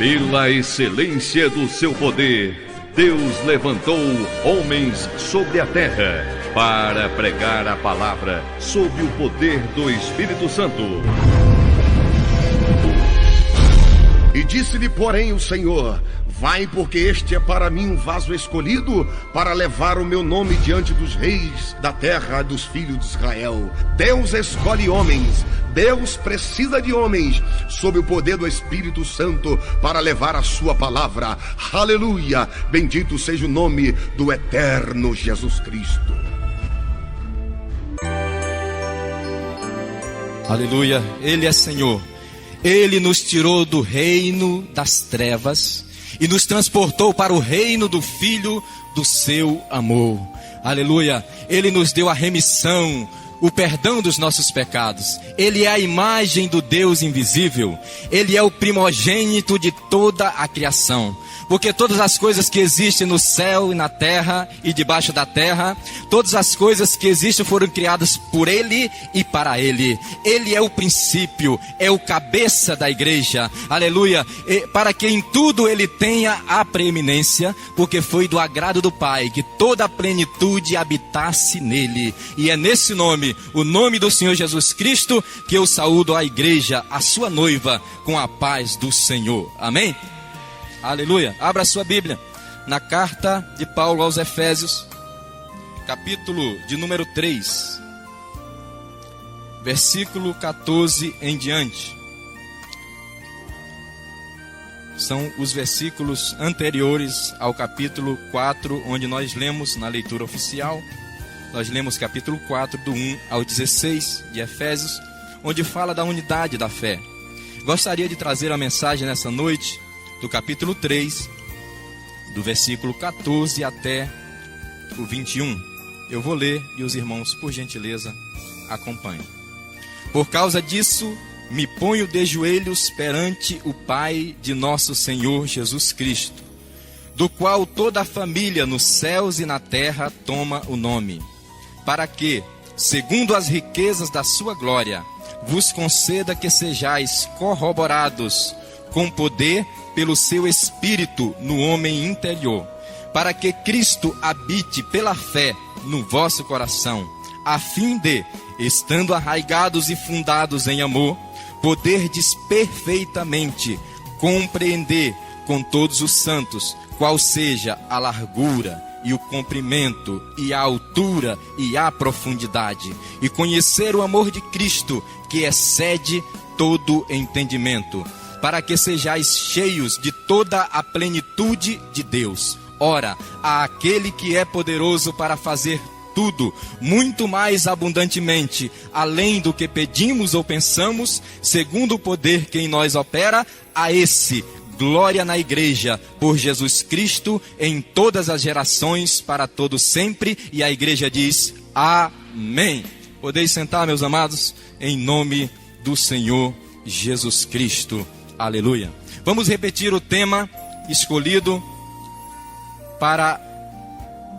Pela excelência do seu poder, Deus levantou homens sobre a terra para pregar a palavra sob o poder do Espírito Santo. E disse-lhe, porém, o Senhor: vai, porque este é para mim um vaso escolhido para levar o meu nome diante dos reis da terra, dos filhos de Israel. Deus escolhe homens, Deus precisa de homens sob o poder do Espírito Santo para levar a sua palavra. Aleluia! Bendito seja o nome do eterno Jesus Cristo. Aleluia, Ele é Senhor. Ele nos tirou do reino das trevas e nos transportou para o reino do Filho do seu amor. Aleluia, Ele nos deu a remissão, o perdão dos nossos pecados. Ele é a imagem do Deus invisível. Ele é o primogênito de toda a criação. Porque todas as coisas que existem no céu e na terra e debaixo da terra, todas as coisas que existem foram criadas por Ele e para Ele. Ele é o princípio, é o cabeça da igreja. Aleluia. E para que em tudo Ele tenha a preeminência, porque foi do agrado do Pai que toda a plenitude habitasse nele. E é nesse nome, o nome do Senhor Jesus Cristo, que eu saúdo a igreja, a sua noiva, com a paz do Senhor. Amém? Aleluia. Abra a sua Bíblia na carta de Paulo aos Efésios, capítulo de número 3, versículo 14 em diante. São os versículos anteriores ao capítulo 4, onde nós lemos na leitura oficial. Nós lemos capítulo 4, do 1 ao 16 de Efésios, onde fala da unidade da fé. Gostaria de trazer a mensagem nessa noite do capítulo 3, do versículo 14 até o 21. Eu vou ler e os irmãos, por gentileza, acompanhem. Por causa disso, me ponho de joelhos perante o Pai de nosso Senhor Jesus Cristo, do qual toda a família nos céus e na terra toma o nome, para que, segundo as riquezas da sua glória, vos conceda que sejais corroborados com poder pelo seu Espírito no homem interior, para que Cristo habite pela fé no vosso coração, a fim de, estando arraigados e fundados em amor, poderdes perfeitamente compreender com todos os santos qual seja a largura e o comprimento e a altura e a profundidade, e conhecer o amor de Cristo, que excede todo entendimento, para que sejais cheios de toda a plenitude de Deus. Ora, a aquele que é poderoso para fazer tudo, muito mais abundantemente, além do que pedimos ou pensamos, segundo o poder que em nós opera, a esse, glória na igreja, por Jesus Cristo, em todas as gerações, para todo sempre. E a igreja diz, amém. Podeis sentar, meus amados, em nome do Senhor Jesus Cristo. Aleluia. Vamos repetir o tema escolhido para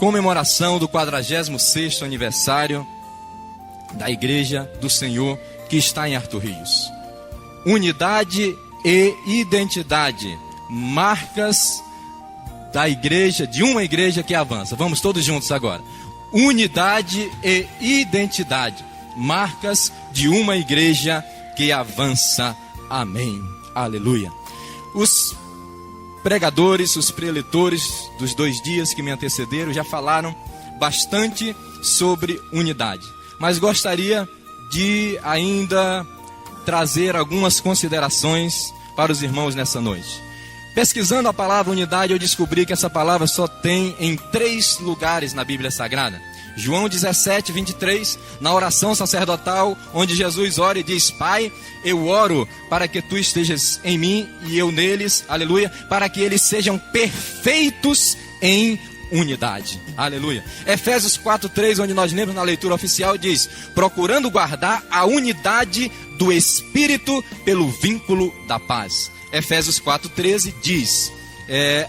comemoração do 46º aniversário da Igreja do Senhor, que está em Artur Rios. Unidade e identidade, marcas da igreja, de uma igreja que avança. Vamos todos juntos agora. Unidade e identidade, marcas de uma igreja que avança. Amém. Aleluia. Os pregadores, os preletores dos 2 dias que me antecederam já falaram bastante sobre unidade, mas gostaria de ainda trazer algumas considerações para os irmãos nessa noite. Pesquisando a palavra unidade, eu descobri que essa palavra só tem em 3 lugares na Bíblia Sagrada. João 17, 23, na oração sacerdotal, onde Jesus ora e diz: Pai, eu oro para que tu estejas em mim e eu neles, aleluia, para que eles sejam perfeitos em unidade, aleluia. Efésios 4:3, onde nós lemos na leitura oficial, diz: procurando guardar a unidade do Espírito pelo vínculo da paz. Efésios 4:13 diz: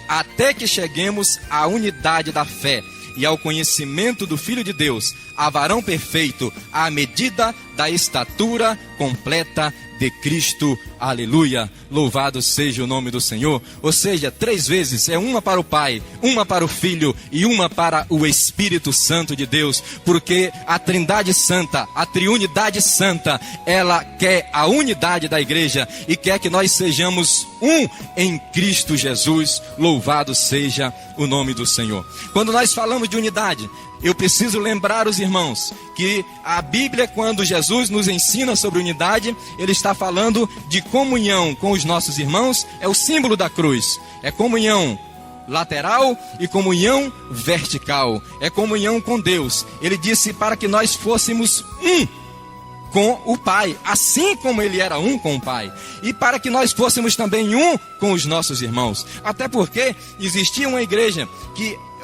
até que cheguemos à unidade da fé e ao conhecimento do Filho de Deus, a varão perfeito, à medida da estatura completa de Cristo. Aleluia, louvado seja o nome do Senhor. Ou seja, 3 vezes, é uma para o Pai, uma para o Filho e uma para o Espírito Santo de Deus. Porque a Trindade Santa, a Triunidade Santa, ela quer a unidade da igreja e quer que nós sejamos um em Cristo Jesus. Louvado seja o nome do Senhor. Quando nós falamos de unidade, eu preciso lembrar os irmãos que a Bíblia, quando Jesus nos ensina sobre unidade, ele está falando de comunhão com os nossos irmãos. É o símbolo da cruz, é comunhão lateral e comunhão vertical, é comunhão com Deus. Ele disse para que nós fôssemos um com o Pai, assim como ele era um com o Pai, e para que nós fôssemos também um com os nossos irmãos. Até porque existia uma igreja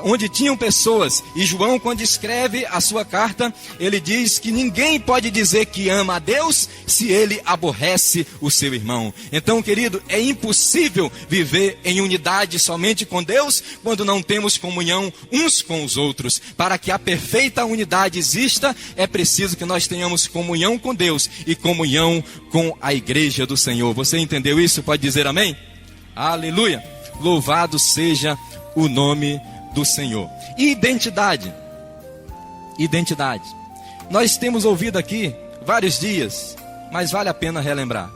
onde tinham pessoas, e João, quando escreve a sua carta, ele diz que ninguém pode dizer que ama a Deus se ele aborrece o seu irmão. Então, querido, é impossível viver em unidade somente com Deus quando não temos comunhão uns com os outros. Para que a perfeita unidade exista, é preciso que nós tenhamos comunhão com Deus e comunhão com a igreja do Senhor. Você entendeu isso? Pode dizer amém? Aleluia! Louvado seja o nome do Senhor. E identidade. Identidade. Nós temos ouvido aqui vários dias, mas vale a pena relembrar.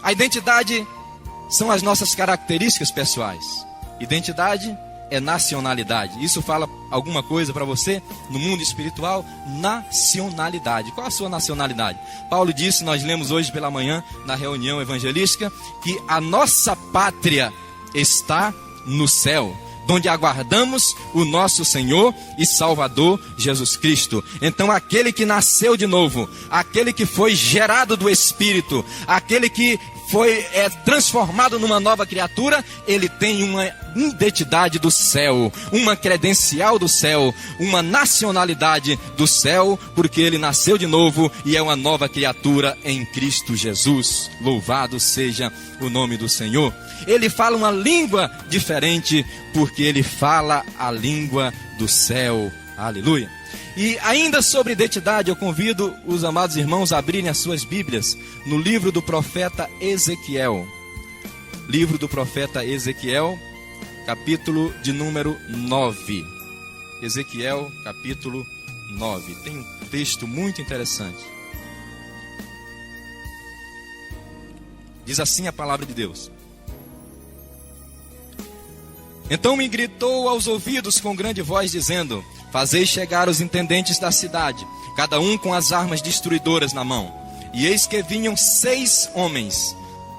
A identidade são as nossas características pessoais. Identidade é nacionalidade. Isso fala alguma coisa para você no mundo espiritual? Nacionalidade. Qual a sua nacionalidade? Paulo disse, nós lemos hoje pela manhã na reunião evangelística, que a nossa pátria está no céu, onde aguardamos o nosso Senhor e Salvador Jesus Cristo. Então aquele que nasceu de novo, aquele que foi gerado do Espírito, aquele que foi transformado numa nova criatura, ele tem uma identidade do céu, uma credencial do céu, uma nacionalidade do céu, porque ele nasceu de novo e é uma nova criatura em Cristo Jesus. Louvado seja o nome do Senhor. Ele fala uma língua diferente, porque ele fala a língua do céu. Aleluia. E ainda sobre identidade, eu convido os amados irmãos a abrirem as suas Bíblias no livro do profeta Ezequiel. Livro do profeta Ezequiel, capítulo de número 9. Ezequiel, capítulo 9. Tem um texto muito interessante. Diz assim a palavra de Deus: Então me gritou aos ouvidos com grande voz, dizendo: Fazei chegar os intendentes da cidade, cada um com as armas destruidoras na mão. E eis que vinham 6 homens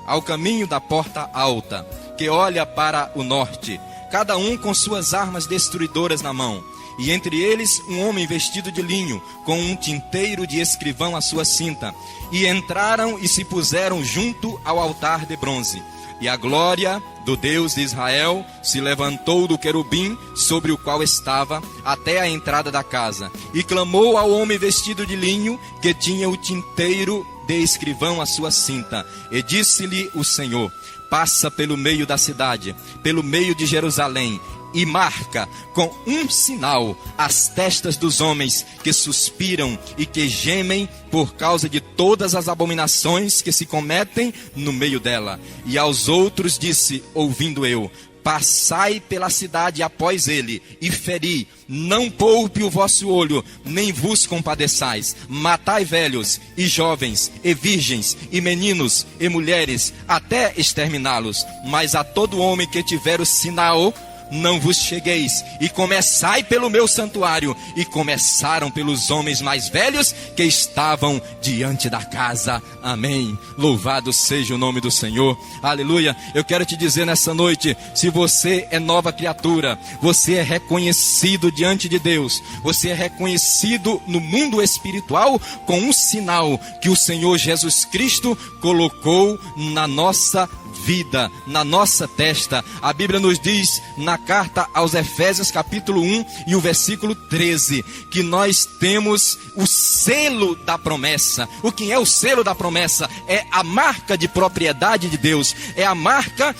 ao caminho da porta alta, que olha para o norte, cada um com suas armas destruidoras na mão. E entre eles um homem vestido de linho, com um tinteiro de escrivão à sua cinta. E entraram e se puseram junto ao altar de bronze. E a glória do Deus de Israel se levantou do querubim sobre o qual estava até a entrada da casa. E clamou ao homem vestido de linho, que tinha o tinteiro de escrivão à sua cinta. E disse-lhe o Senhor: Passa pelo meio da cidade, pelo meio de Jerusalém, e marca com um sinal as testas dos homens que suspiram e que gemem por causa de todas as abominações que se cometem no meio dela. E aos outros disse, ouvindo eu: Passai pela cidade após ele, e feri, não poupe o vosso olho, nem vos compadeçais. Matai velhos, e jovens, e virgens, e meninos, e mulheres, até exterminá-los. Mas a todo homem que tiver o sinal, não vos chegueis, e começai pelo meu santuário. E começaram pelos homens mais velhos que estavam diante da casa. Amém. Louvado seja o nome do Senhor. Aleluia. Eu quero te dizer nessa noite, se você é nova criatura, você é reconhecido diante de Deus, você é reconhecido no mundo espiritual com um sinal que o Senhor Jesus Cristo colocou na nossa vida, na nossa testa. A Bíblia nos diz na carta aos Efésios capítulo 1 e o versículo 13, que nós temos o selo da promessa. O que é o selo da promessa? É a marca de propriedade de Deus, é a marca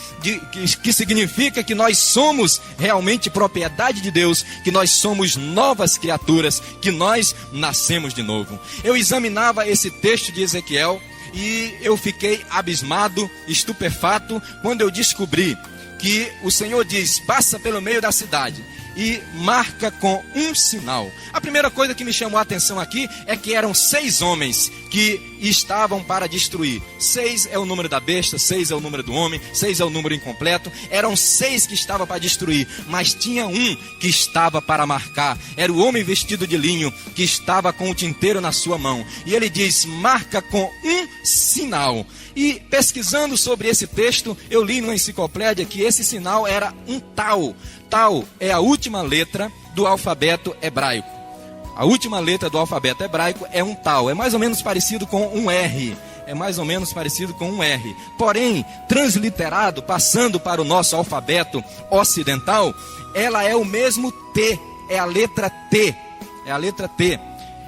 que significa que nós somos realmente propriedade de Deus, que nós somos novas criaturas, que nós nascemos de novo. Eu examinava esse texto de Ezequiel E eu fiquei abismado, estupefato, quando eu descobri que o Senhor diz: passa pelo meio da cidade e marca com um sinal. A primeira coisa que me chamou a atenção aqui é que eram 6 homens que estavam para destruir. 6 é o número da besta, 6 é o número do homem, 6 é o número incompleto. Eram 6 que estavam para destruir, mas tinha um que estava para marcar. Era o homem vestido de linho, que estava com o tinteiro na sua mão. E ele diz: marca com um sinal. E pesquisando sobre esse texto, eu li numa enciclopédia que esse sinal era um tau. Tau é a última letra do alfabeto hebraico. A última letra do alfabeto hebraico é um tau. É mais ou menos parecido com um R. É mais ou menos parecido com um R. Porém, transliterado, passando para o nosso alfabeto ocidental, ela é o mesmo T. É a letra T. É a letra T.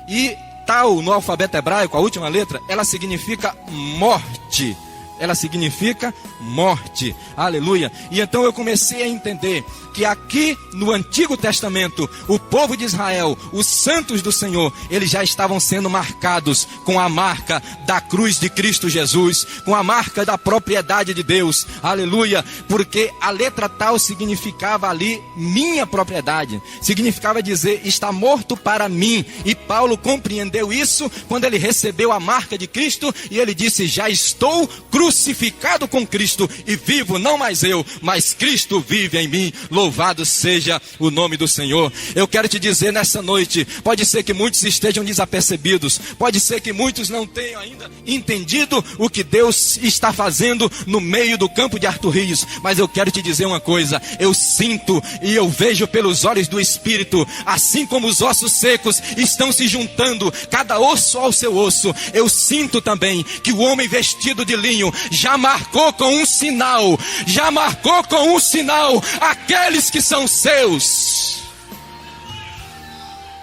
E tau no alfabeto hebraico, a última letra, ela significa morte. Ela significa morte. Aleluia. E então eu comecei a entender que aqui no Antigo Testamento, o povo de Israel, os santos do Senhor, eles já estavam sendo marcados com a marca da cruz de Cristo Jesus, com a marca da propriedade de Deus. Aleluia. Porque a letra tal significava ali minha propriedade. Significava dizer: está morto para mim. E Paulo compreendeu isso quando ele recebeu a marca de Cristo e ele disse: já estou crucificado com Cristo e vivo não mais eu, mas Cristo vive em mim. Louvado seja o nome do Senhor. Eu quero te dizer nessa noite, pode ser que muitos estejam desapercebidos, pode ser que muitos não tenham ainda entendido o que Deus está fazendo no meio do campo de Arthur Rios, mas eu quero te dizer uma coisa: eu sinto e eu vejo pelos olhos do Espírito, assim como os ossos secos estão se juntando, cada osso ao seu osso, eu sinto também que o homem vestido de linho já marcou com um sinal, já marcou com um sinal aqueles que são seus,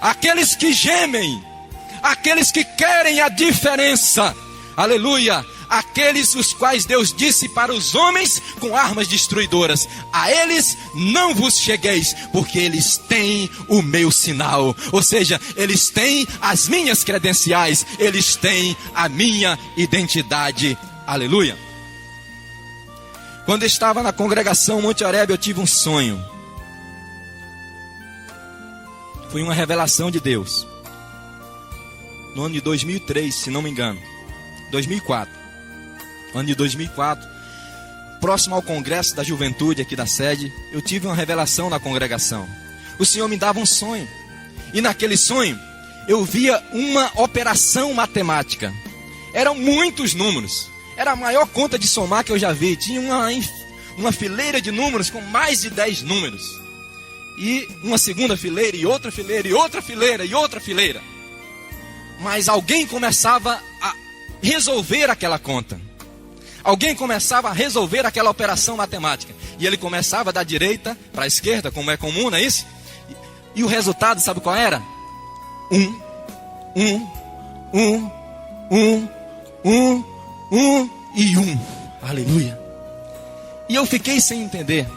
aqueles que gemem, aqueles que querem a diferença. Aleluia. Aqueles os quais Deus disse para os homens com armas destruidoras: a eles não vos chegueis, porque eles têm o meu sinal. Ou seja, eles têm as minhas credenciais, eles têm a minha identidade. Aleluia. Quando eu estava na congregação Monte Oreb, eu tive um sonho. Foi uma revelação de Deus. No ano de 2003, se não me engano. 2004. Ano de 2004, próximo ao congresso da juventude aqui da sede, eu tive uma revelação na congregação. O Senhor me dava um sonho. E naquele sonho, eu via uma operação matemática. Eram muitos números. Era a maior conta de somar que eu já vi. Tinha uma fileira de números com mais de 10 números. E uma segunda fileira, e outra fileira, e outra fileira, e outra fileira. Mas alguém começava a resolver aquela conta. Alguém começava a resolver aquela operação matemática. E ele começava da direita para a esquerda, como é comum, não é isso? E o resultado, sabe qual era? 1 e 1. Aleluia. E eu fiquei sem entender.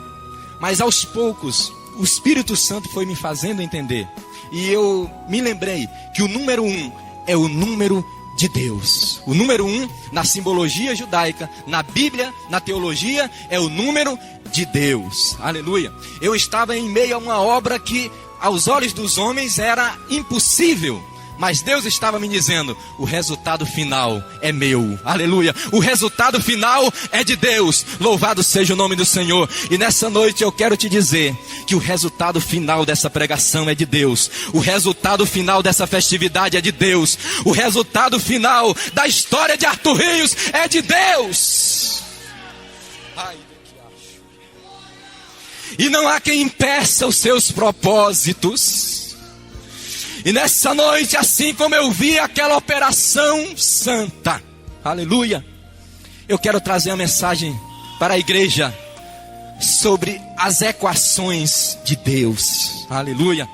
Mas aos poucos, o Espírito Santo foi me fazendo entender. E eu me lembrei que o número 1 é o número de Deus. O número 1, na simbologia judaica, na Bíblia, na teologia, é o número de Deus. Aleluia. Eu estava em meio a uma obra que aos olhos dos homens era impossível, mas Deus estava me dizendo: o resultado final é meu. Aleluia. O resultado final é de Deus. Louvado seja o nome do Senhor. E nessa noite eu quero te dizer que o resultado final dessa pregação é de Deus. O resultado final dessa festividade é de Deus. O resultado final da história de Arthur Rios é de Deus. E não há quem impeça os seus propósitos. E nessa noite, assim como eu vi aquela operação santa, aleluia, eu quero trazer uma mensagem para a igreja sobre as equações de Deus. Aleluia.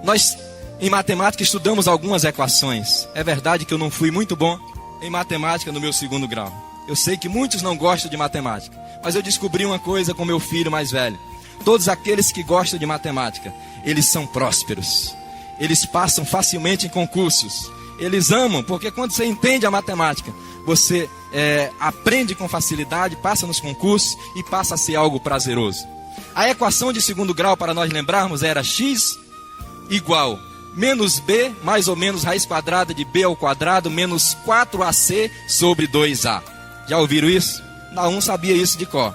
Nós em matemática estudamos algumas equações. É verdade que eu não fui muito bom em matemática no meu 2º grau. Eu sei que muitos não gostam de matemática, mas eu descobri uma coisa com meu filho mais velho: todos aqueles que gostam de matemática, eles são prósperos. Eles passam facilmente em concursos. Eles amam, porque quando você entende a matemática, você aprende com facilidade, passa nos concursos e passa a ser algo prazeroso. A equação de segundo grau, para nós lembrarmos, era x igual menos b, mais ou menos raiz quadrada de b ao quadrado, menos 4ac sobre 2a. Já ouviram isso? Não sabia isso de cor.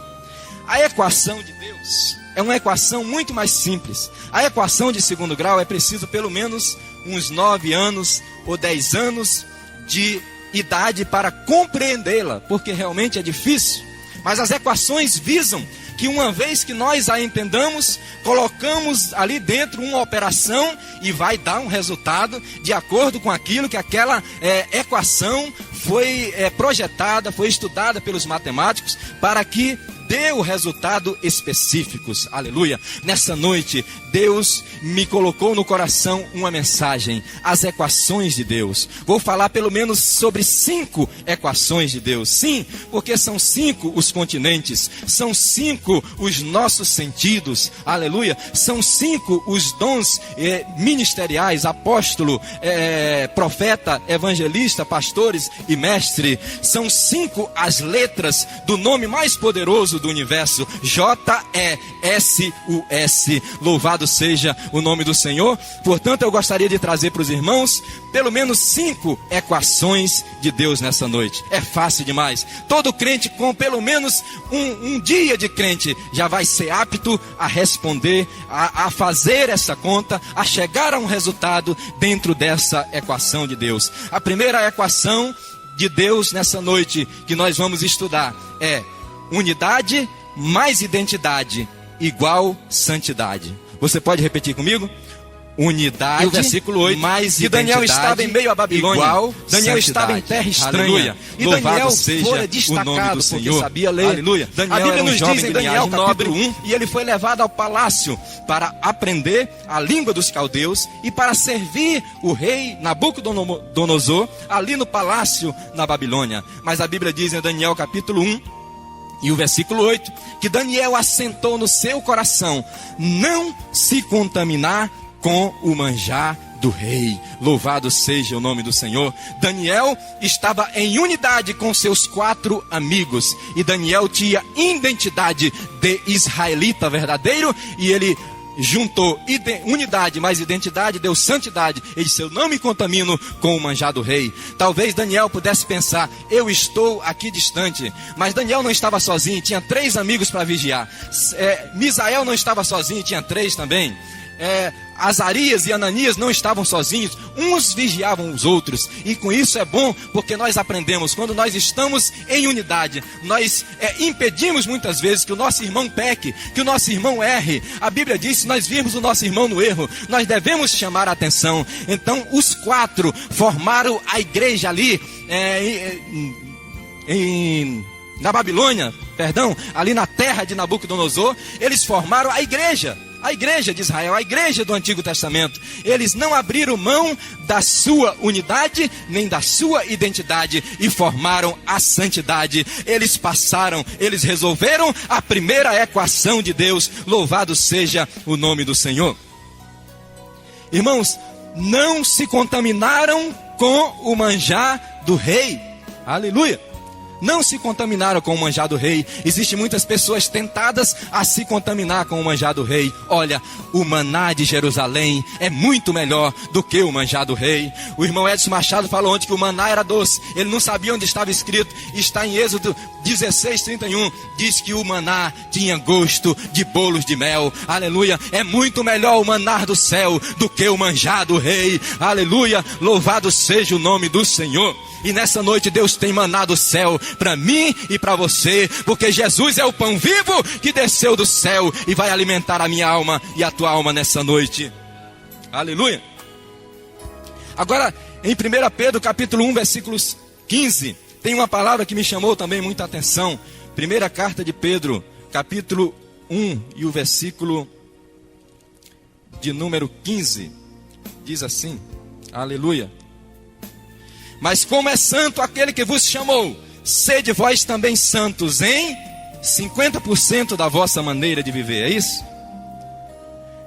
A equação de Deus é uma equação muito mais simples. A equação de segundo grau é preciso pelo menos uns 9 anos ou 10 anos de idade para compreendê-la, porque realmente é difícil. Mas as equações visam que uma vez que nós a entendamos, colocamos ali dentro uma operação e vai dar um resultado de acordo com aquilo que aquela equação foi projetada, foi estudada pelos matemáticos para que dê o resultado específicos. Aleluia. Nessa noite, Deus me colocou no coração uma mensagem, as equações de Deus. Vou falar pelo menos sobre 5 equações de Deus. Sim, porque são 5 os continentes, são 5 os nossos sentidos. Aleluia. São 5 os dons ministeriais, apóstolo, profeta, evangelista, pastores e mestre. São 5 as letras do nome mais poderoso do universo, J-E-S-U-S. Louvado seja o nome do Senhor. Portanto, eu gostaria de trazer para os irmãos pelo menos 5 equações de Deus nessa noite. É fácil demais. Todo crente com pelo menos um dia de crente já vai ser apto a responder, a fazer essa conta, a chegar a um resultado dentro dessa equação de Deus. A primeira equação de Deus nessa noite que nós vamos estudar é unidade mais identidade igual santidade. Você pode repetir comigo? Unidade, e o versículo 8, mais e Daniel estava em meio à Babilônia, igual Daniel santidade. Estava em terra estranha. Aleluia. E Daniel foi destacado porque sabia ler. Aleluia. A Bíblia nos diz em Daniel capítulo 1, e ele foi levado ao palácio para aprender a língua dos caldeus e para servir o rei Nabucodonosor ali no palácio na Babilônia. Mas a Bíblia diz em Daniel capítulo 1 e o versículo 8, que Daniel assentou no seu coração não se contaminar com o manjar do rei. Louvado seja o nome do Senhor. Daniel estava em unidade com seus 4 amigos. E Daniel tinha identidade de israelita verdadeiro. E ele juntou unidade mais identidade, deu santidade. Ele disse: eu não me contamino com o manjar do rei. Talvez Daniel pudesse pensar: eu estou aqui distante. Mas Daniel não estava sozinho, tinha 3 amigos para vigiar. Misael não estava sozinho, tinha 3 também. Azarias e Ananias não estavam sozinhos, uns vigiavam os outros. E com isso é bom, porque nós aprendemos, quando nós estamos em unidade, nós impedimos muitas vezes que o nosso irmão peque, que o nosso irmão erre. A Bíblia diz: se nós virmos o nosso irmão no erro, nós devemos chamar a atenção. Então os 4 formaram a igreja ali na Babilônia, ali na terra de Nabucodonosor. Eles formaram a igreja de Israel, a igreja do Antigo Testamento. Eles não abriram mão da sua unidade, nem da sua identidade, e formaram a santidade. Eles resolveram a primeira equação de Deus. Louvado seja o nome do Senhor. Irmãos, não se contaminaram com o manjar do rei. Aleluia. Não se contaminaram com o manjar do rei. Existem muitas pessoas tentadas a se contaminar com o manjar do rei. Olha, o maná de Jerusalém é muito melhor do que o manjar do rei. O irmão Edson Machado falou ontem que o maná era doce. Ele não sabia onde estava escrito. Está em Êxodo 16:31. Diz que o maná tinha gosto de bolos de mel. Aleluia. É muito melhor o maná do céu do que o manjar do rei. Aleluia. Louvado seja o nome do Senhor. E nessa noite Deus tem maná do céu para mim e para você, porque Jesus é o pão vivo que desceu do céu e vai alimentar a minha alma e a tua alma nessa noite. Aleluia. Agora, em 1 Pedro capítulo 1, versículos 15, tem uma palavra que me chamou também muita atenção. Primeira carta de Pedro, capítulo 1 e o versículo de número 15, diz assim: aleluia. Mas como é santo aquele que vos chamou, sede vós também santos em 50% da vossa maneira de viver, é isso?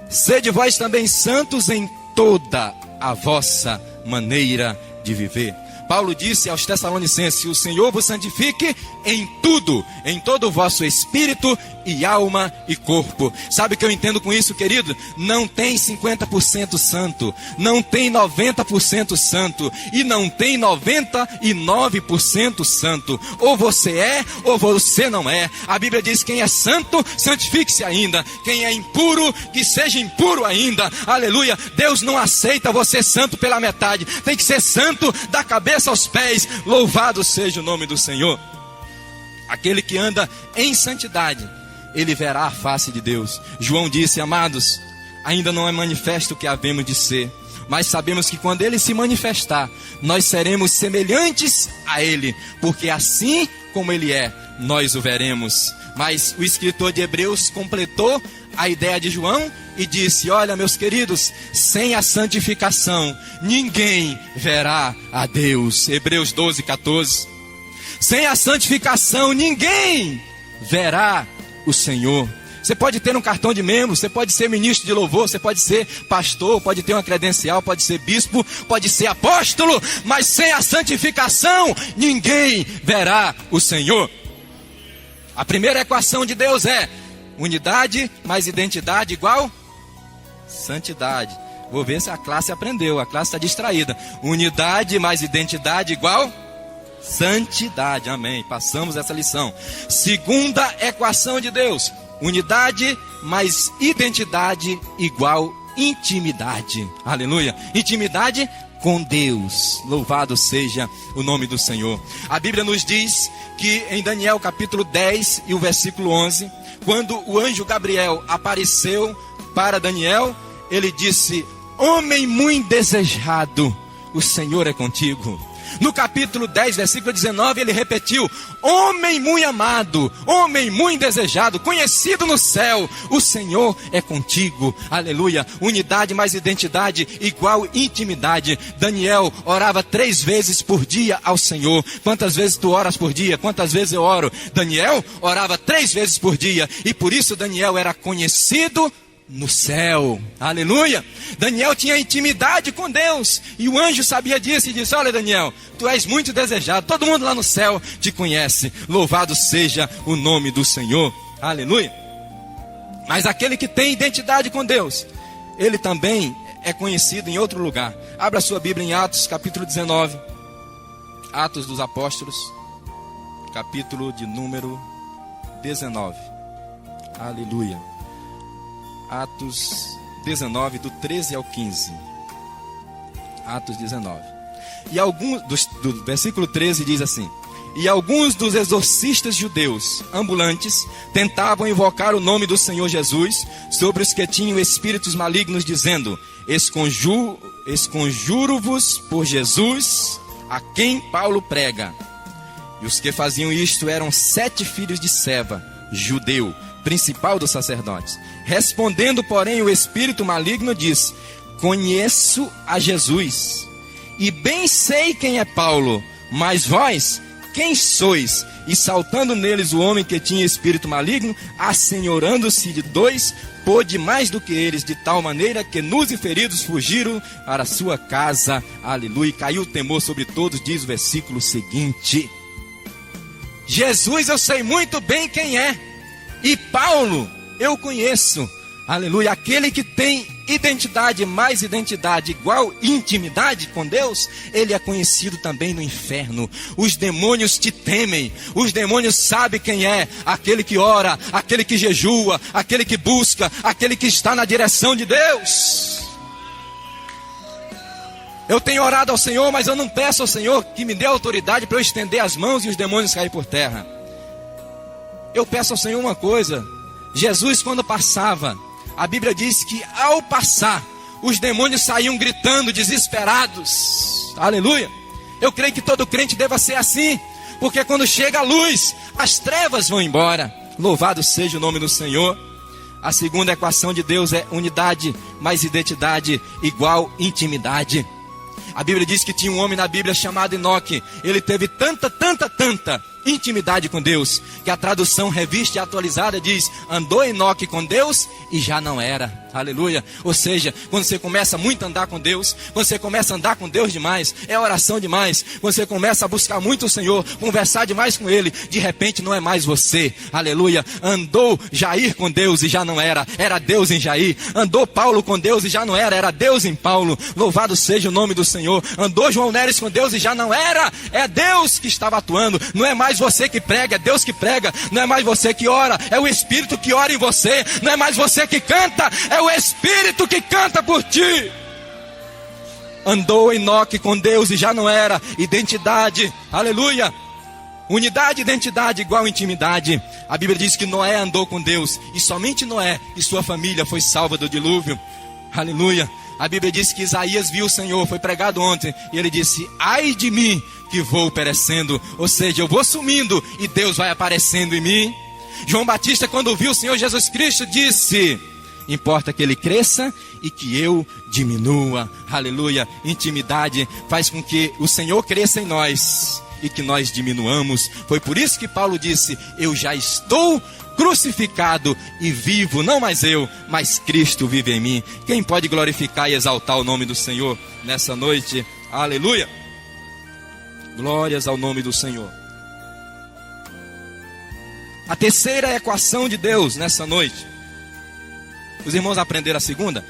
Sede vós também santos em toda a vossa maneira de viver. Paulo disse aos Tessalonicenses: o Senhor vos santifique em tudo, em todo o vosso espírito e alma e corpo. Sabe o que eu entendo com isso, querido? Não tem 50% santo, não tem 90% santo e não tem 99% santo. Ou você é ou você não é. A Bíblia diz: quem é santo, santifique-se ainda. Quem é impuro, que seja impuro ainda. Aleluia. Deus não aceita você santo pela metade. Tem que ser santo da cabeça aos pés. Louvado seja o nome do Senhor. Aquele que anda em santidade, ele verá a face de Deus. João disse: amados, ainda não é manifesto o que havemos de ser, mas sabemos que quando ele se manifestar, nós seremos semelhantes a ele, porque assim como ele é, nós o veremos. Mas o escritor de Hebreus completou a ideia de João e disse: olha, meus queridos, sem a santificação ninguém verá a Deus. Hebreus 12:14. Sem a santificação ninguém verá o Senhor. Você pode ter um cartão de membro, você pode ser ministro de louvor, você pode ser pastor, pode ter uma credencial, pode ser bispo, pode ser apóstolo, mas sem a santificação ninguém verá o Senhor. A primeira equação de Deus é unidade mais identidade igual santidade. Vou ver se a classe aprendeu, a classe está distraída. Unidade mais identidade igual santidade. Amém, passamos essa lição. Segunda equação de Deus: unidade mais identidade igual intimidade. Aleluia. Intimidade com Deus. Louvado seja o nome do Senhor. A Bíblia nos diz que em Daniel capítulo 10 e o versículo 11, quando o anjo Gabriel apareceu para Daniel, ele disse: homem muito desejado, o Senhor é contigo. No capítulo 10, versículo 19, ele repetiu: homem muito amado, homem muito desejado, conhecido no céu, o Senhor é contigo. Aleluia. Unidade mais identidade igual intimidade. Daniel orava 3 vezes por dia ao Senhor. Quantas vezes tu oras por dia? Quantas vezes eu oro? Daniel orava 3 vezes por dia, e por isso Daniel era conhecido no céu. Aleluia. Daniel tinha intimidade com Deus, e o anjo sabia disso e disse: olha, Daniel, tu és muito desejado, todo mundo lá no céu te conhece. Louvado seja o nome do Senhor. Aleluia. Mas aquele que tem identidade com Deus, ele também é conhecido em outro lugar. Abra sua Bíblia em Atos capítulo 19. Atos dos Apóstolos, capítulo de número 19. Aleluia. Atos 19, do 13 ao 15. Atos 19. E alguns, do versículo 13 diz assim: e alguns dos exorcistas judeus ambulantes tentavam invocar o nome do Senhor Jesus sobre os que tinham espíritos malignos, dizendo: esconjuro-vos por Jesus, a quem Paulo prega. E os que faziam isto eram 7 filhos de Seva, judeu, principal dos sacerdotes. Respondendo, porém, o espírito maligno diz: conheço a Jesus, e bem sei quem é Paulo, mas vós, quem sois? E saltando neles o homem que tinha espírito maligno, assenhorando-se de 2, pôde mais do que eles, de tal maneira que nus e feridos fugiram para a sua casa. Aleluia. E caiu o temor sobre todos, diz o versículo seguinte. Jesus eu sei muito bem quem é, e Paulo eu conheço. Aleluia. Aquele que tem identidade mais identidade igual intimidade com Deus, ele é conhecido também no inferno. Os demônios te temem. Os demônios sabem quem é aquele que ora, aquele que jejua, aquele que busca, aquele que está na direção de Deus. Eu tenho orado ao Senhor, mas eu não peço ao Senhor que me dê autoridade para eu estender as mãos e os demônios caírem por terra. Eu peço ao Senhor uma coisa: Jesus, quando passava, a Bíblia diz que ao passar, os demônios saíam gritando, desesperados. Aleluia. Eu creio que todo crente deva ser assim, porque quando chega a luz, as trevas vão embora. Louvado seja o nome do Senhor. A segunda equação de Deus é unidade mais identidade igual intimidade. A Bíblia diz que tinha um homem na Bíblia chamado Enoque. Ele teve tanta intimidade com Deus, que a tradução revista e atualizada diz: andou Enoque com Deus e já não era. Aleluia. Ou seja, quando você começa muito a andar com Deus, quando você começa a andar com Deus demais, é oração demais, quando você começa a buscar muito o Senhor, conversar demais com Ele, de repente não é mais você. Aleluia. Andou Jair com Deus e já não era, era Deus em Jair. Andou Paulo com Deus e já não era, era Deus em Paulo. Louvado seja o nome do Senhor. Andou João Neres com Deus e já não era, é Deus que estava atuando. Não é mais você que prega, é Deus que prega. Não é mais você que ora, é o Espírito que ora em você. Não é mais você que canta, é o Espírito que canta por ti. Andou Enoque com Deus e já não era. Identidade, aleluia. Unidade, identidade igual intimidade. A Bíblia diz que Noé andou com Deus, e somente Noé e sua família foi salva do dilúvio. Aleluia. A Bíblia diz que Isaías viu o Senhor, foi pregado ontem, e ele disse: ai de mim que vou perecendo. Ou seja, eu vou sumindo e Deus vai aparecendo em mim. João Batista, quando viu o Senhor Jesus Cristo, disse: importa que ele cresça e que eu diminua. Aleluia. Intimidade faz com que o Senhor cresça em nós e que nós diminuamos. Foi por isso que Paulo disse: eu já estou crucificado e vivo, não mais eu, mas Cristo vive em mim. Quem pode glorificar e exaltar o nome do Senhor nessa noite? Aleluia. Glórias ao nome do Senhor. A terceira equação de Deus nessa noite. Os irmãos aprenderam a segunda?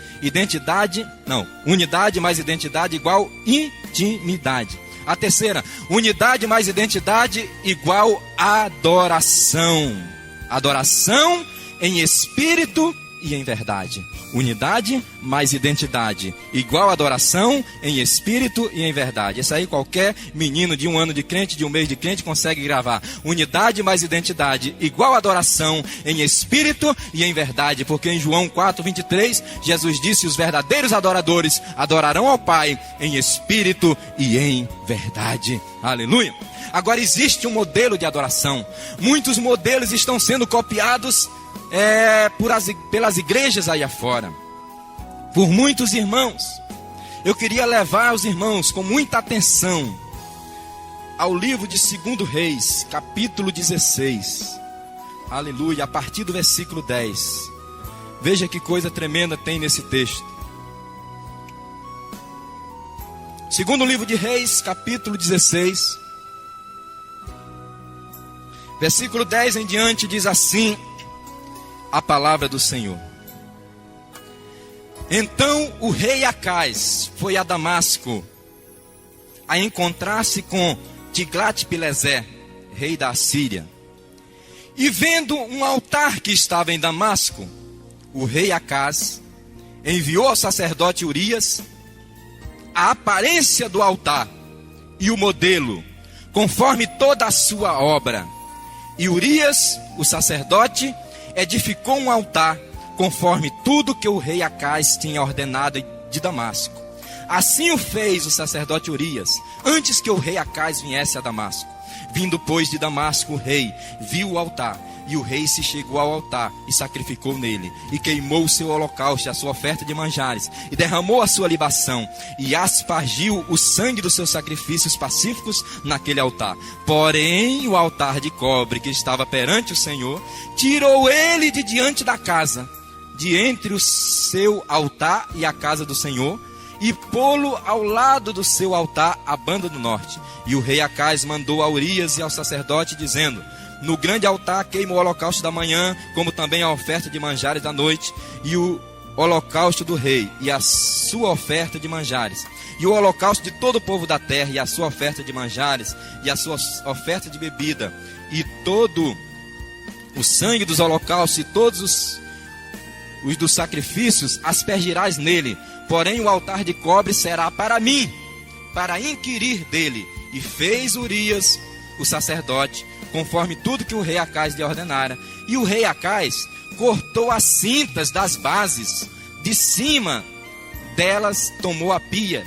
Unidade mais identidade igual intimidade. A terceira, unidade mais identidade igual adoração. Adoração em espírito e em verdade. Unidade mais identidade igual adoração em espírito e em verdade. Isso aí qualquer menino de 1 ano de crente, de 1 mês de crente consegue gravar. Unidade mais identidade igual adoração em espírito e em verdade. Porque em João 4:23 Jesus disse: os verdadeiros adoradores adorarão ao Pai em espírito e em verdade. Aleluia. Agora existe um modelo de adoração. Muitos modelos estão sendo copiados pelas igrejas aí afora, por muitos irmãos. Eu queria levar os irmãos com muita atenção ao livro de 2 Reis, capítulo 16. Aleluia, a partir do versículo 10. Veja que coisa tremenda tem nesse texto. Segundo livro de Reis, capítulo 16, versículo 10 em diante, diz assim a palavra do Senhor: então o rei Acais foi a Damasco a encontrar-se com Tiglat-Pileser, rei da Assíria. E vendo um altar que estava em Damasco, o rei Acais enviou ao sacerdote Urias a aparência do altar e o modelo, conforme toda a sua obra. E Urias, o sacerdote, edificou um altar conforme tudo que o rei Acais tinha ordenado de Damasco. Assim o fez o sacerdote Urias, antes que o rei Acais viesse a Damasco. Vindo, pois, de Damasco, o rei viu o altar, e o rei se chegou ao altar e sacrificou nele, e queimou o seu holocausto, a sua oferta de manjares, e derramou a sua libação, e aspargiu o sangue dos seus sacrifícios pacíficos naquele altar. Porém, o altar de cobre que estava perante o Senhor, tirou ele de diante da casa, de entre o seu altar e a casa do Senhor, e pô-lo ao lado do seu altar, à banda do norte. E o rei Acais mandou a Urias e ao sacerdote, dizendo: no grande altar queima o holocausto da manhã, como também a oferta de manjares da noite, e o holocausto do rei, e a sua oferta de manjares, e o holocausto de todo o povo da terra, e a sua oferta de manjares, e a sua oferta de bebida, e todo o sangue dos holocaustos, e todos os dos sacrifícios, aspergirás nele. Porém o altar de cobre será para mim, para inquirir dele. E fez Urias, o sacerdote, conforme tudo que o rei Acais lhe ordenara. E o rei Acais cortou as cintas das bases, de cima delas tomou a pia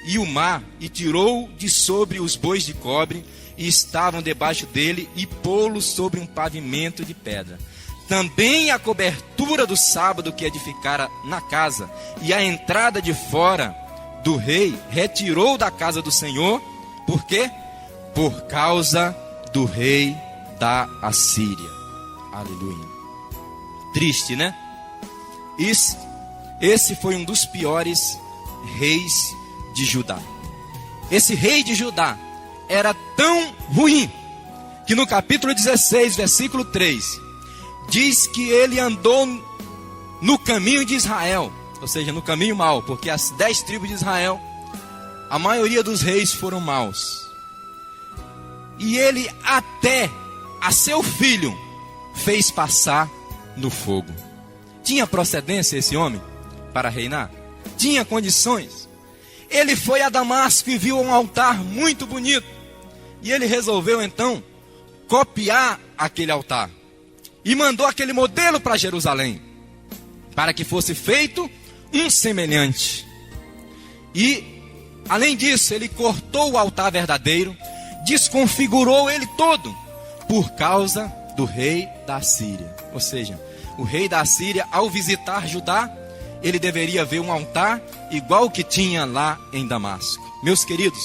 e o mar, e tirou de sobre os bois de cobre, e estavam debaixo dele, e pô-los sobre um pavimento de pedra. Também a cobertura do sábado que edificara na casa, e a entrada de fora do rei, retirou da casa do Senhor. Por quê? Por causa do rei da Assíria. Aleluia. Triste, né? Esse foi um dos piores reis de Judá. Esse rei de Judá era tão ruim que no capítulo 16, versículo 3, diz que ele andou no caminho de Israel, ou seja, no caminho mau, porque as 10 tribos de Israel, a maioria dos reis foram maus. E ele até a seu filho fez passar no fogo. Tinha procedência esse homem para reinar? Tinha condições? Ele foi a Damasco e viu um altar muito bonito. E ele resolveu então copiar aquele altar. E mandou aquele modelo para Jerusalém, para que fosse feito um semelhante. E, além disso, ele cortou o altar verdadeiro, desconfigurou ele todo, por causa do rei da Assíria. Ou seja, o rei da Assíria, ao visitar Judá, ele deveria ver um altar igual o que tinha lá em Damasco. Meus queridos,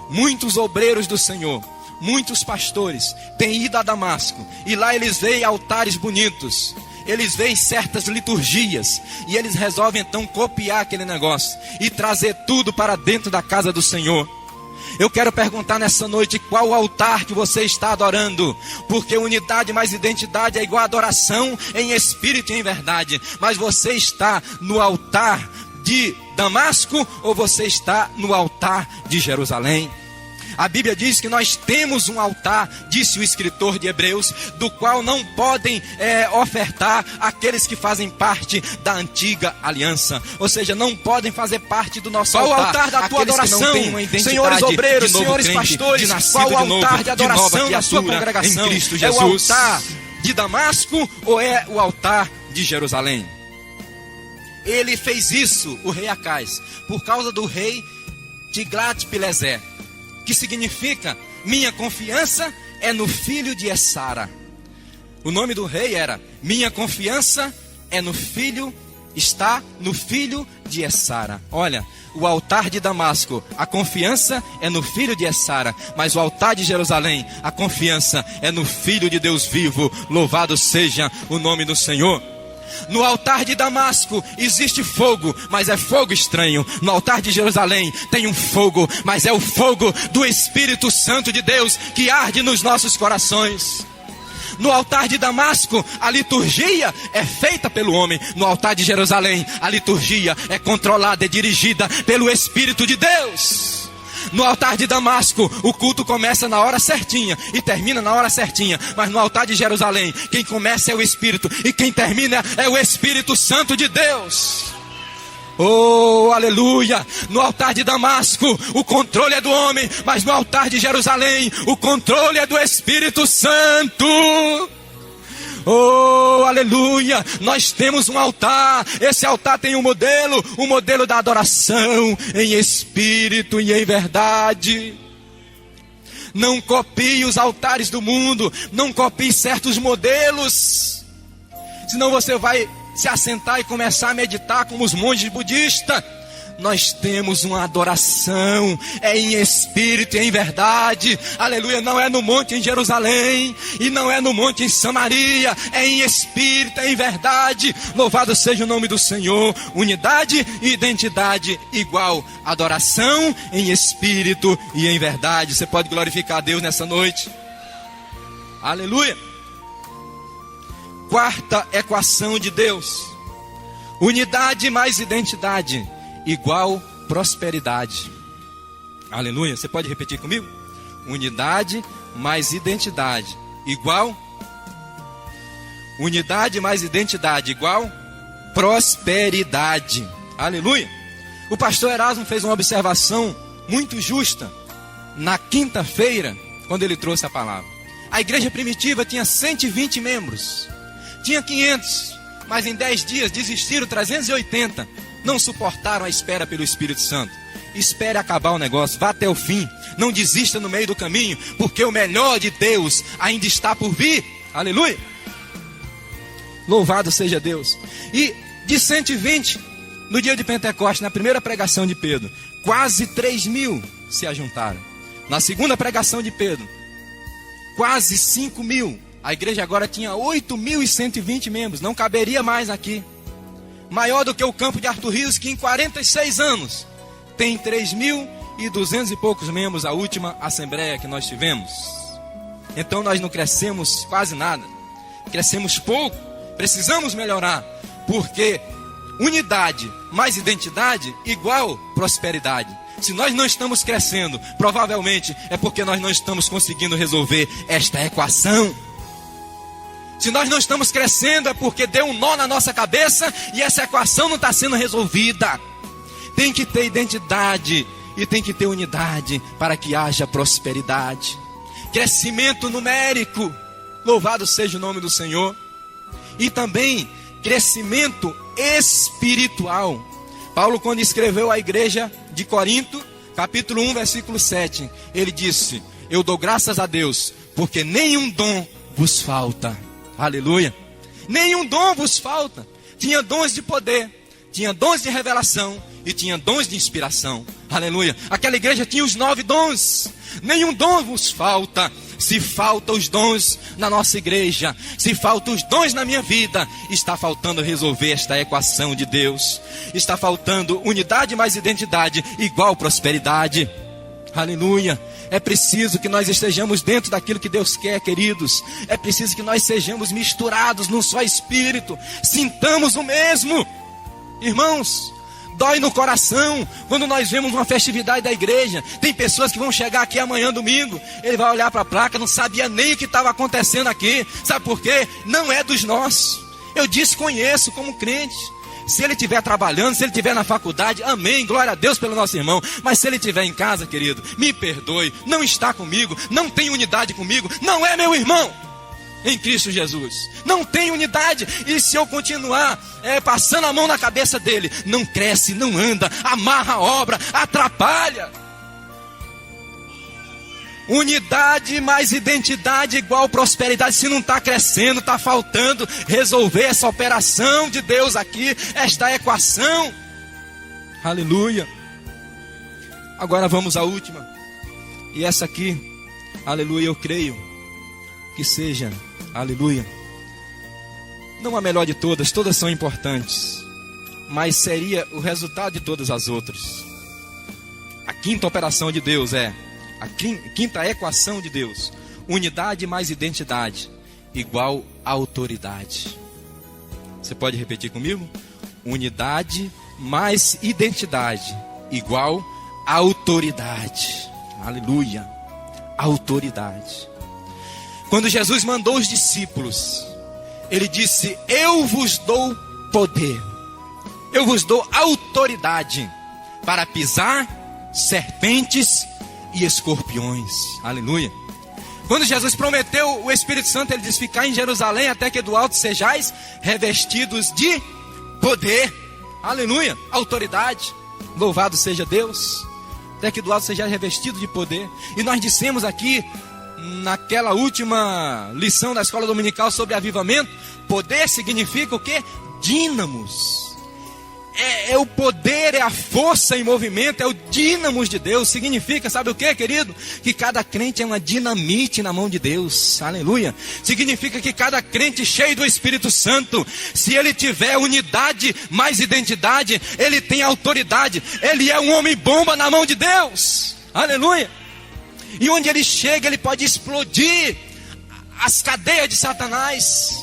muitos obreiros do Senhor, muitos pastores têm ido a Damasco, e lá eles veem altares bonitos, eles veem certas liturgias, e eles resolvem então copiar aquele negócio e trazer tudo para dentro da casa do Senhor. Eu quero perguntar nessa noite, qual o altar que você está adorando? Porque unidade mais identidade é igual a adoração em espírito e em verdade. Mas você está no altar de Damasco ou você está no altar de Jerusalém? A Bíblia diz que nós temos um altar, disse o escritor de Hebreus, do qual não podem ofertar aqueles que fazem parte da antiga aliança. Ou seja, não podem fazer parte do nosso altar. Qual o altar da tua adoração, senhores obreiros, senhores pastores? Qual o altar de adoração da sua congregação? É o altar de Damasco ou é o altar de Jerusalém? Ele fez isso, o rei Acais, por causa do rei Tiglat-Pileser, que significa, minha confiança é no filho de Essara. O nome do rei era, minha confiança é no filho, está no filho de Essara. Olha, o altar de Damasco, a confiança é no filho de Essara, mas o altar de Jerusalém, a confiança é no filho de Deus vivo. Louvado seja o nome do Senhor. No altar de Damasco existe fogo, mas é fogo estranho. No altar de Jerusalém tem um fogo, mas é o fogo do Espírito Santo de Deus que arde nos nossos corações. No altar de Damasco, a liturgia é feita pelo homem. No altar de Jerusalém, a liturgia é controlada e dirigida pelo Espírito de Deus. No altar de Damasco, o culto começa na hora certinha e termina na hora certinha. Mas no altar de Jerusalém, quem começa é o Espírito e quem termina é o Espírito Santo de Deus. Oh, aleluia! No altar de Damasco, o controle é do homem, mas no altar de Jerusalém, o controle é do Espírito Santo. Oh, aleluia, nós temos um altar, esse altar tem um modelo da adoração em espírito e em verdade. Não copie os altares do mundo, não copie certos modelos, senão você vai se assentar e começar a meditar como os monges budistas. Nós temos uma adoração, é em espírito e em verdade, aleluia, não é no monte em Jerusalém, e não é no monte em Samaria, é em espírito e em verdade, louvado seja o nome do Senhor. Unidade e identidade igual, adoração em espírito e em verdade. Você pode glorificar a Deus nessa noite, aleluia. Quarta equação de Deus, unidade mais identidade igual prosperidade. Aleluia. Você pode repetir comigo? Unidade mais identidade igual. Unidade mais identidade igual prosperidade. Aleluia. O pastor Erasmo fez uma observação muito justa na quinta-feira, quando ele trouxe a palavra. A igreja primitiva tinha 120 membros. Tinha 500, mas em 10 dias desistiram 380. Não suportaram a espera pelo Espírito Santo. Espere acabar o negócio, vá até o fim. Não desista no meio do caminho, porque o melhor de Deus ainda está por vir. Aleluia. Louvado seja Deus. E de 120, no dia de Pentecostes, na primeira pregação de Pedro, quase 3.000 se ajuntaram. Na segunda pregação de Pedro, quase 5.000. A igreja agora tinha 8.120 membros, não caberia mais aqui. Maior do que o campo de Arthur Rios, que em 46 anos tem 3.200 e poucos membros, a última assembleia que nós tivemos. Então nós não crescemos quase nada, crescemos pouco, precisamos melhorar, porque unidade mais identidade igual prosperidade. Se nós não estamos crescendo, provavelmente é porque nós não estamos conseguindo resolver esta equação. Se nós não estamos crescendo é porque deu um nó na nossa cabeça e essa equação não está sendo resolvida. Tem que ter identidade e tem que ter unidade para que haja prosperidade. Crescimento numérico, louvado seja o nome do Senhor. E também crescimento espiritual. Paulo, quando escreveu à igreja de Corinto, capítulo 1, versículo 7, ele disse: eu dou graças a Deus, porque nenhum dom vos falta. Aleluia. Nenhum dom vos falta. Tinha dons de poder, tinha dons de revelação e tinha dons de inspiração. Aleluia. Aquela igreja tinha os 9 dons. Nenhum dom vos falta. Se faltam os dons na nossa igreja, se faltam os dons na minha vida, está faltando resolver esta equação de Deus. Está faltando unidade mais identidade igual prosperidade. Aleluia. É preciso que nós estejamos dentro daquilo que Deus quer, queridos. É preciso que nós sejamos misturados num só espírito, sintamos o mesmo. Irmãos, dói no coração quando nós vemos uma festividade da igreja. Tem pessoas que vão chegar aqui amanhã, domingo, ele vai olhar para a placa, não sabia nem o que estava acontecendo aqui. Sabe por quê? Não é dos nossos. Eu desconheço como crente. Se ele estiver trabalhando, se ele estiver na faculdade, amém, glória a Deus pelo nosso irmão. Mas se ele estiver em casa, querido, me perdoe, não está comigo, não tem unidade comigo, não é meu irmão em Cristo Jesus. Não tem unidade. E se eu continuar passando a mão na cabeça dele, não cresce, não anda, amarra a obra, atrapalha. Unidade mais identidade igual prosperidade. Se não está crescendo, está faltando resolver essa operação de Deus aqui, esta equação. Aleluia. Agora vamos à última. E essa aqui, aleluia, eu creio que seja, aleluia, não a melhor de todas, todas são importantes, mas seria o resultado de todas as outras. A quinta operação de Deus é a quinta equação de Deus: unidade mais identidade igual autoridade. Você pode repetir comigo? Unidade mais identidade igual autoridade. Aleluia. Autoridade. Quando Jesus mandou os discípulos, ele disse: eu vos dou poder, eu vos dou autoridade para pisar serpentes e escorpiões. Aleluia. Quando Jesus prometeu o Espírito Santo, ele disse: ficar em Jerusalém até que do alto sejais revestidos de poder. Aleluia. Autoridade. Louvado seja Deus. Até que do alto sejais revestidos de poder. E nós dissemos aqui naquela última lição da escola dominical sobre avivamento, poder significa o quê? Dínamos. É o poder, é a força em movimento, é o dínamos de Deus. Significa, sabe o que, querido? Que cada crente é uma dinamite na mão de Deus. Aleluia. Significa que cada crente cheio do Espírito Santo, se ele tiver unidade mais identidade, ele tem autoridade. Ele é um homem bomba na mão de Deus. Aleluia. E onde ele chega, ele pode explodir as cadeias de Satanás.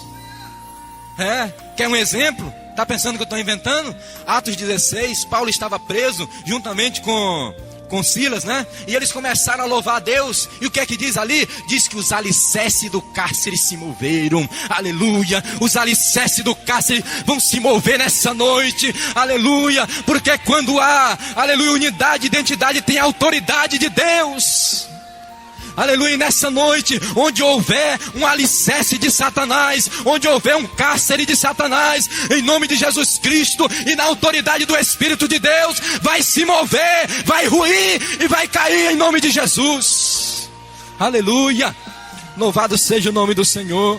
Quer um exemplo? Está pensando que eu estou inventando? Atos 16, Paulo estava preso juntamente com Silas, né? E eles começaram a louvar a Deus. E o que é que diz ali? Diz que os alicerces do cárcere se moveram. Aleluia. Os alicerces do cárcere vão se mover nessa noite. Aleluia. Porque quando há, aleluia, unidade, identidade, tem a autoridade de Deus. Aleluia. Nessa noite, onde houver um alicerce de Satanás, onde houver um cárcere de Satanás, em nome de Jesus Cristo e na autoridade do Espírito de Deus, vai se mover, vai ruir e vai cair em nome de Jesus. Aleluia. Louvado seja o nome do Senhor.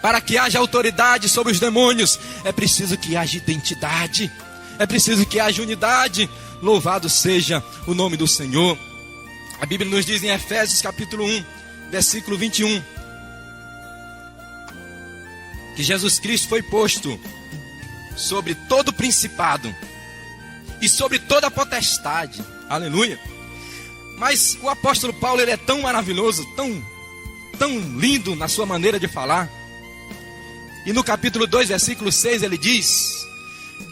Para que haja autoridade sobre os demônios, é preciso que haja identidade, é preciso que haja unidade. Louvado seja o nome do Senhor. A Bíblia nos diz em Efésios capítulo 1, versículo 21. Que Jesus Cristo foi posto sobre todo principado e sobre toda potestade. Aleluia. Mas o apóstolo Paulo, ele é tão maravilhoso, tão lindo na sua maneira de falar. E no capítulo 2, versículo 6, ele diz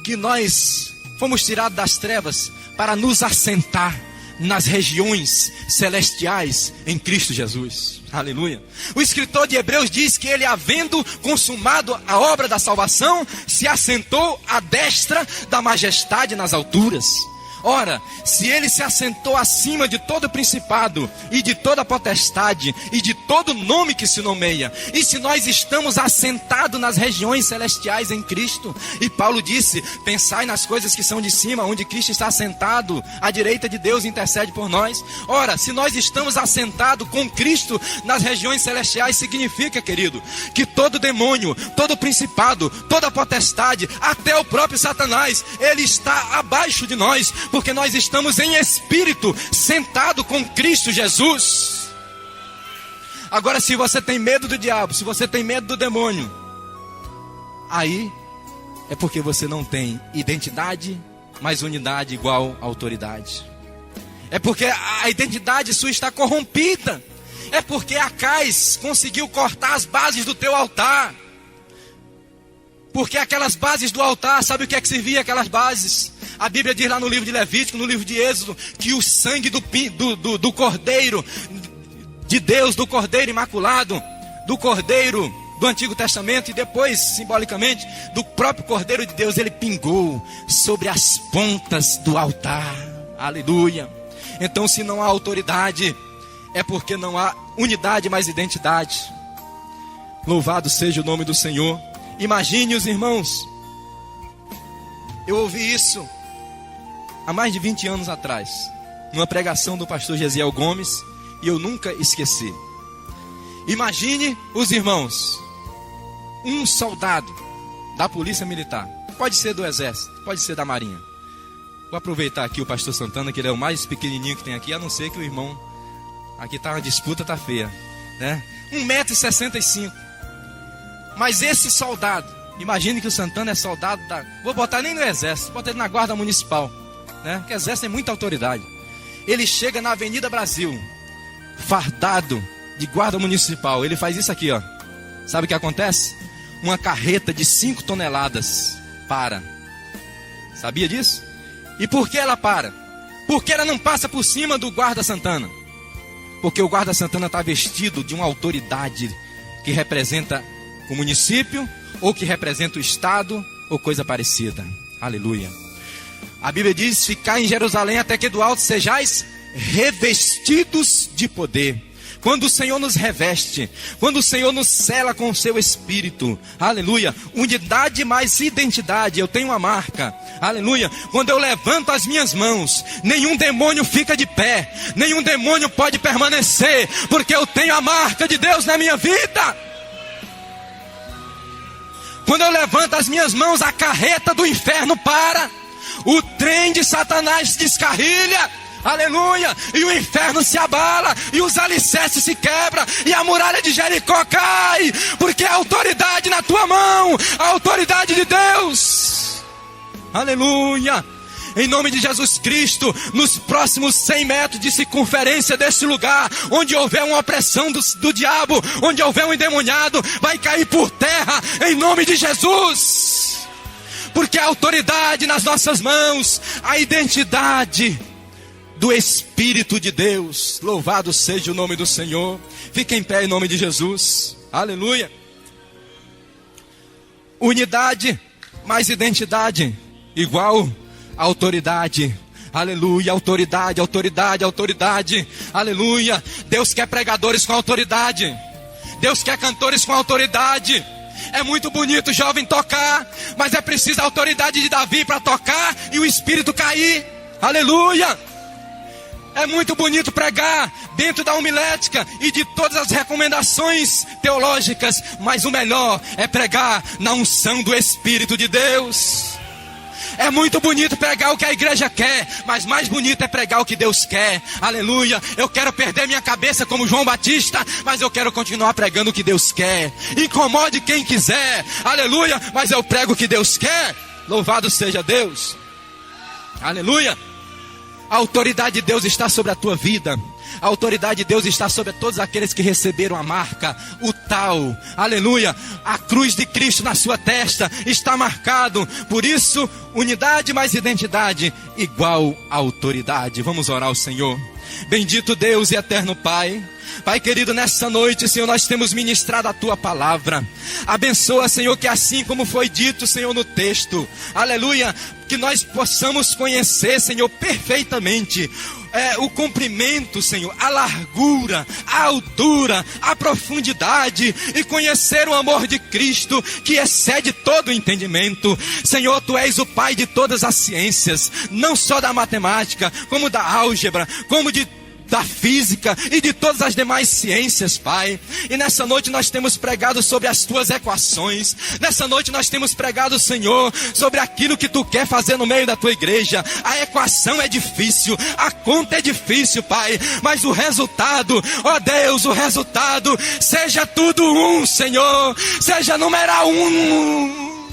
que nós fomos tirados das trevas para nos assentar nas regiões celestiais em Cristo Jesus. Aleluia. O escritor de Hebreus diz que ele, havendo consumado a obra da salvação, se assentou à destra da majestade nas alturas. Ora, se ele se assentou acima de todo principado e de toda potestade e de todo nome que se nomeia, e se nós estamos assentados nas regiões celestiais em Cristo, e Paulo disse, pensai nas coisas que são de cima, onde Cristo está assentado, à direita de Deus intercede por nós. Ora, se nós estamos assentados com Cristo nas regiões celestiais, significa, querido, que todo demônio, todo principado, toda potestade, até o próprio Satanás, ele está abaixo de nós, porque nós estamos em espírito, sentado com Cristo Jesus. Agora, se você tem medo do diabo, se você tem medo do demônio, aí é porque você não tem identidade, mas unidade igual a autoridade. É porque a identidade sua está corrompida. É porque Acais conseguiu cortar as bases do teu altar. Porque aquelas bases do altar, sabe o que é que servia aquelas bases? A Bíblia diz lá no livro de Levítico, no livro de Êxodo, que o sangue do cordeiro de Deus, do cordeiro imaculado, do cordeiro do Antigo Testamento, e depois, simbolicamente, do próprio cordeiro de Deus, ele pingou sobre as pontas do altar. Aleluia. Então, se não há autoridade, é porque não há unidade, mas identidade. Louvado seja o nome do Senhor. Imagine os irmãos, eu ouvi isso há mais de 20 anos atrás, numa pregação do pastor Gesiel Gomes, e eu nunca esqueci. Imagine os irmãos, um soldado da polícia militar, pode ser do exército, pode ser da marinha. Vou aproveitar aqui o pastor Santana, que ele é o mais pequenininho que tem aqui, a não ser que o irmão, aqui está uma disputa, está feia, né? 1,65 m. Mas esse soldado, imagine que o Santana é soldado da... Vou botar nem no exército, vou botar ele na guarda municipal, né? Porque o exército tem muita autoridade. Ele chega na Avenida Brasil, fardado de guarda municipal. Ele faz isso aqui, ó. Sabe o que acontece? Uma carreta de 5 toneladas para. Sabia disso? E por que ela para? Porque ela não passa por cima do guarda Santana. Porque o guarda Santana está vestido de uma autoridade que representa o município, ou que representa o estado, ou coisa parecida. Aleluia. A Bíblia diz, ficai em Jerusalém até que do alto sejais revestidos de poder. Quando o Senhor nos reveste, quando o Senhor nos sela com o seu Espírito, aleluia, unidade mais identidade, eu tenho uma marca, aleluia, quando eu levanto as minhas mãos, nenhum demônio fica de pé, nenhum demônio pode permanecer, porque eu tenho a marca de Deus na minha vida. Quando eu levanto as minhas mãos, a carreta do inferno para, o trem de Satanás descarrilha, aleluia, e o inferno se abala, e os alicerces se quebram, e a muralha de Jericó cai, porque a autoridade na tua mão, a autoridade de Deus, aleluia. Em nome de Jesus Cristo, nos próximos 100 metros de circunferência deste lugar, onde houver uma opressão do diabo, onde houver um endemoniado, vai cair por terra, em nome de Jesus. Porque a autoridade nas nossas mãos, a identidade do Espírito de Deus. Louvado seja o nome do Senhor. Fique em pé em nome de Jesus. Aleluia. Unidade mais identidade igual autoridade, aleluia, autoridade, autoridade, autoridade, aleluia. Deus quer pregadores com autoridade, Deus quer cantores com autoridade. É muito bonito, jovem, tocar, mas é preciso a autoridade de Davi para tocar e o Espírito cair, aleluia. É muito bonito pregar dentro da homilética e de todas as recomendações teológicas, mas o melhor é pregar na unção do Espírito de Deus. É muito bonito pregar o que a igreja quer, mas mais bonito é pregar o que Deus quer. Aleluia. Eu quero perder minha cabeça como João Batista, mas eu quero continuar pregando o que Deus quer. Incomode quem quiser. Aleluia. Mas eu prego o que Deus quer. Louvado seja Deus. Aleluia. A autoridade de Deus está sobre a tua vida. A autoridade de Deus está sobre todos aqueles que receberam a marca, o tal, aleluia, a cruz de Cristo na sua testa está marcado. Por isso, unidade mais identidade igual a autoridade. Vamos orar ao Senhor. Bendito Deus e eterno Pai. Pai querido, nessa noite, Senhor, nós temos ministrado a Tua palavra. Abençoa, Senhor, que assim como foi dito, Senhor, no texto, aleluia, que nós possamos conhecer, Senhor, perfeitamente o comprimento, Senhor, a largura, a altura, a profundidade, e conhecer o amor de Cristo que excede todo o entendimento. Senhor, Tu és o Pai de todas as ciências, não só da matemática, como da álgebra, como da física e de todas as demais ciências, Pai. E nessa noite nós temos pregado sobre as Tuas equações. Nessa noite nós temos pregado, Senhor, sobre aquilo que Tu quer fazer no meio da Tua igreja. A equação é difícil, a conta é difícil, Pai, mas o resultado, ó Deus, o resultado seja tudo um, Senhor, seja numeral um,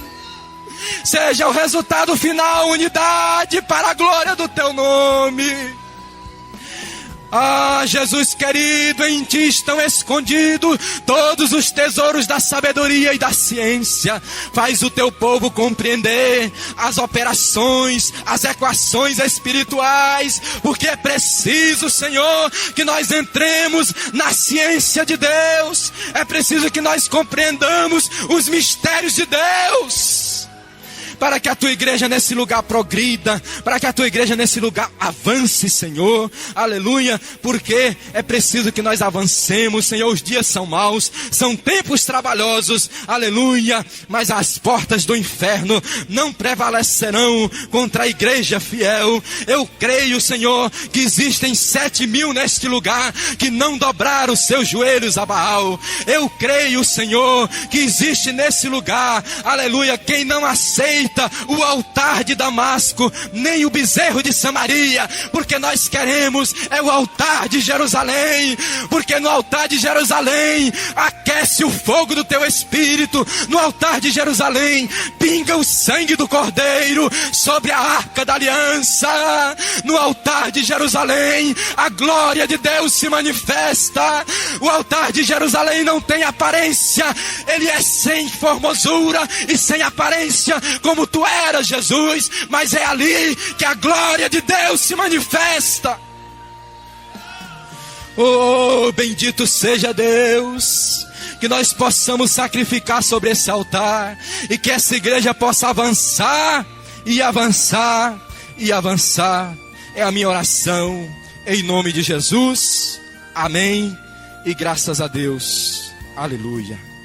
seja o resultado final, unidade para a glória do Teu nome. Ah, Jesus querido, em Ti estão escondidos todos os tesouros da sabedoria e da ciência. Faz o Teu povo compreender as operações, as equações espirituais, porque é preciso, Senhor, que nós entremos na ciência de Deus. É preciso que nós compreendamos os mistérios de Deus, para que a Tua igreja nesse lugar progrida, para que a Tua igreja nesse lugar avance, Senhor, aleluia, porque é preciso que nós avancemos, Senhor. Os dias são maus, são tempos trabalhosos, aleluia, mas as portas do inferno não prevalecerão contra a igreja fiel. Eu creio, Senhor, que existem 7.000 neste lugar que não dobraram os seus joelhos a Baal. Eu creio, Senhor, que existe nesse lugar, aleluia, quem não aceita o altar de Damasco, nem o bezerro de Samaria, porque nós queremos o altar de Jerusalém, porque no altar de Jerusalém aquece o fogo do Teu Espírito. No altar de Jerusalém pinga o sangue do Cordeiro sobre a arca da aliança. No altar de Jerusalém a glória de Deus se manifesta. O altar de Jerusalém não tem aparência, ele é sem formosura e sem aparência, como Tu eras, Jesus, mas é ali que a glória de Deus se manifesta. Oh, bendito seja Deus, que nós possamos sacrificar sobre esse altar, e que essa igreja possa avançar, e avançar, e avançar. É a minha oração, em nome de Jesus, amém, e graças a Deus, aleluia.